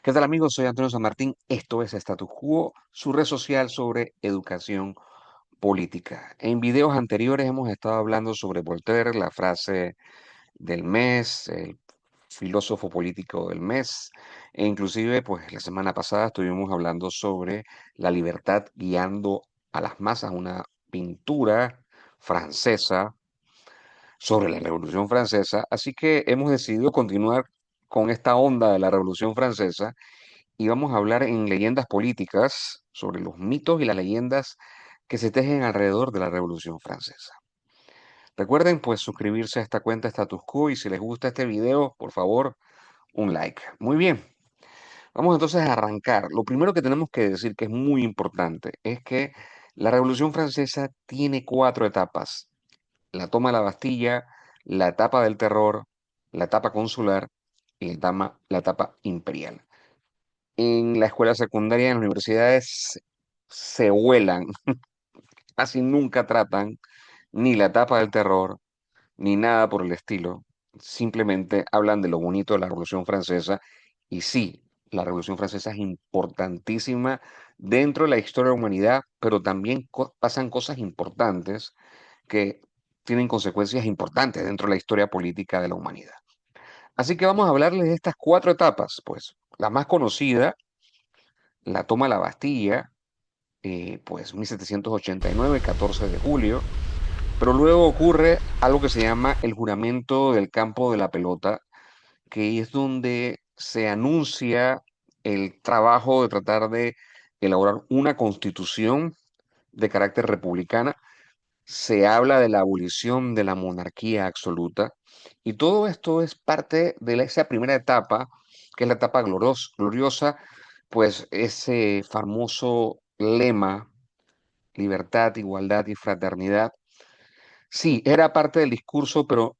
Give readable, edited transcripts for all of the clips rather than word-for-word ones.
¿Qué tal amigos? Soy Antonio San Martín. Esto es Status Quo, su red social sobre educación política. En videos anteriores hemos estado hablando sobre Voltaire, la frase del mes, el filósofo político del mes, e inclusive pues la semana pasada estuvimos hablando sobre la libertad guiando a las masas, una pintura francesa sobre la Revolución Francesa. Así que hemos decidido continuar con esta onda de la Revolución Francesa y vamos a hablar en leyendas políticas sobre los mitos y las leyendas que se tejen alrededor de la Revolución Francesa. Recuerden pues suscribirse a esta cuenta Status Quo y si les gusta este video, por favor, un like. Muy bien, vamos entonces a arrancar. Lo primero que tenemos que decir que es muy importante es que la Revolución Francesa tiene cuatro etapas. La toma de la Bastilla, la etapa del terror, la etapa consular y la etapa imperial. En la escuela secundaria, en las universidades, se vuelan, casi nunca tratan ni la etapa del terror, ni nada por el estilo. Simplemente hablan de lo bonito de la Revolución Francesa. Y sí, la Revolución Francesa es importantísima dentro de la historia de la humanidad, pero también pasan cosas importantes que tienen consecuencias importantes dentro de la historia política de la humanidad. Así que vamos a hablarles de estas cuatro etapas, pues la más conocida, la toma de la Bastilla, pues 1789, 14 de julio, pero luego ocurre algo que se llama el juramento del campo de la pelota, que es donde se anuncia el trabajo de tratar de elaborar una constitución de carácter republicana. Se habla de la abolición de la monarquía absoluta y todo esto es parte de esa primera etapa, que es la etapa gloriosa, pues ese famoso lema libertad, igualdad y fraternidad. Sí, era parte del discurso, pero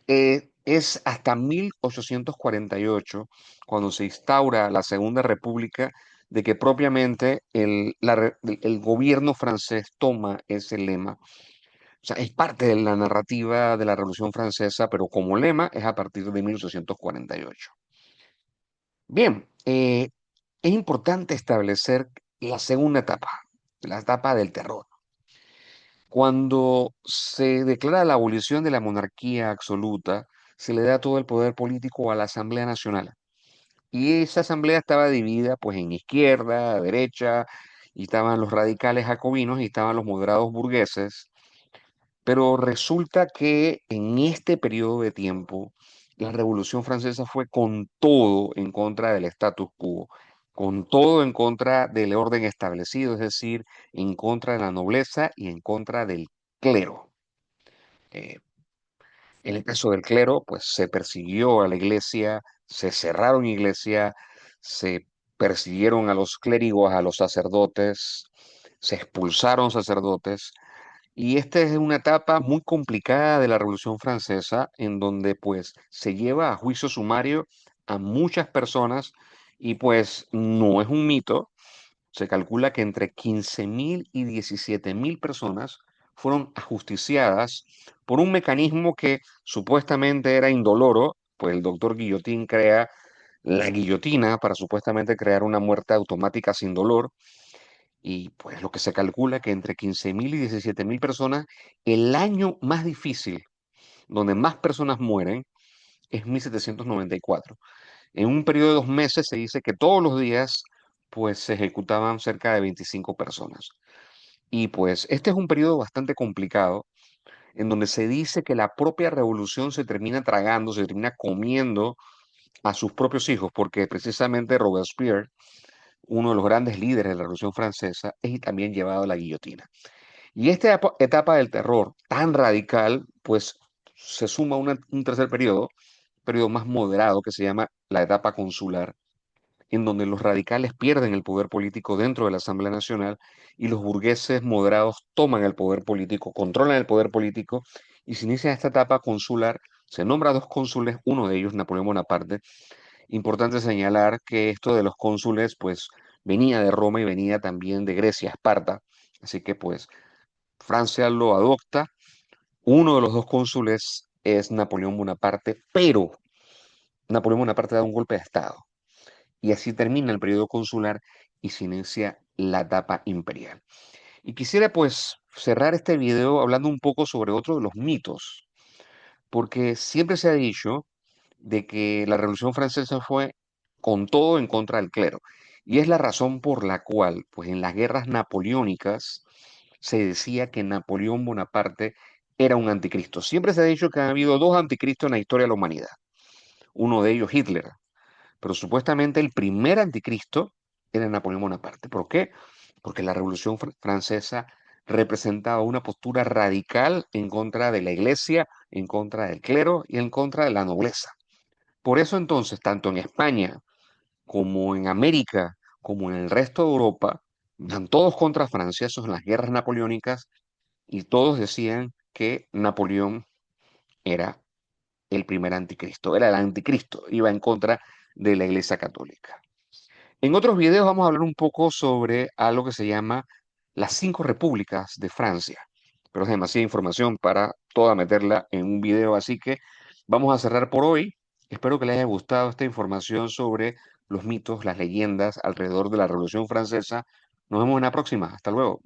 es hasta 1848, cuando se instaura la Segunda República, de que propiamente el gobierno francés toma ese lema. O sea, es parte de la narrativa de la Revolución Francesa, pero como lema es a partir de 1848. Bien, es importante establecer la segunda etapa, la etapa del terror. Cuando se declara la abolición de la monarquía absoluta, se le da todo el poder político a la Asamblea Nacional. Y esa asamblea estaba dividida pues en izquierda, derecha, y estaban los radicales jacobinos y estaban los moderados burgueses. Pero resulta que en este periodo de tiempo, la Revolución Francesa fue con todo en contra del status quo, con todo en contra del orden establecido, es decir, en contra de la nobleza y en contra del clero. Eh, en el caso del clero, pues se persiguió a la iglesia, se cerraron iglesias, se persiguieron a los clérigos, a los sacerdotes, se expulsaron sacerdotes. Y esta es una etapa muy complicada de la Revolución Francesa, en donde pues se lleva a juicio sumario a muchas personas y pues no es un mito. Se calcula que entre 15.000 y 17.000 personas fueron ajusticiadas por un mecanismo que supuestamente era indoloro, pues el doctor Guillotín crea la guillotina para supuestamente crear una muerte automática sin dolor. Y pues lo que se calcula que entre 15.000 y 17.000 personas, el año más difícil, donde más personas mueren, es 1794. En un periodo de 2 meses se dice que todos los días pues se ejecutaban cerca de 25 personas. Y pues este es un periodo bastante complicado en donde se dice que la propia revolución se termina tragando, se termina comiendo a sus propios hijos, porque precisamente Robespierre, uno de los grandes líderes de la Revolución Francesa, es también llevado a la guillotina. Y esta etapa del terror tan radical, pues se suma un tercer periodo más moderado que se llama la etapa consular, en donde los radicales pierden el poder político dentro de la Asamblea Nacional y los burgueses moderados toman el poder político, controlan el poder político y se inicia esta etapa consular. Se nombra dos cónsules, uno de ellos Napoleón Bonaparte. Importante señalar que esto de los cónsules, pues venía de Roma y venía también de Grecia, Esparta. Así que pues Francia lo adopta. Uno de los dos cónsules es Napoleón Bonaparte, pero Napoleón Bonaparte da un golpe de Estado y así termina el periodo consular y se inicia la etapa imperial. Y quisiera pues cerrar este video hablando un poco sobre otro de los mitos, porque siempre se ha dicho de que la Revolución Francesa fue con todo en contra del clero. Y es la razón por la cual, pues en las guerras napoleónicas, se decía que Napoleón Bonaparte era un anticristo. Siempre se ha dicho que ha habido dos anticristos en la historia de la humanidad. Uno de ellos, Hitler. Pero supuestamente el primer anticristo era Napoleón Bonaparte. ¿Por qué? Porque la Revolución Francesa representaba una postura radical en contra de la iglesia, en contra del clero y en contra de la nobleza. Por eso entonces, tanto en España como en América, como en el resto de Europa, van todos contra Francia, eso en las guerras napoleónicas, y todos decían que Napoleón era el primer anticristo, era el anticristo, iba en contra de la Iglesia Católica. En otros videos vamos a hablar un poco sobre algo que se llama las cinco repúblicas de Francia, pero es demasiada información para toda meterla en un video, así que vamos a cerrar por hoy. Espero que les haya gustado esta información sobre los mitos, las leyendas alrededor de la Revolución Francesa. Nos vemos en la próxima. Hasta luego.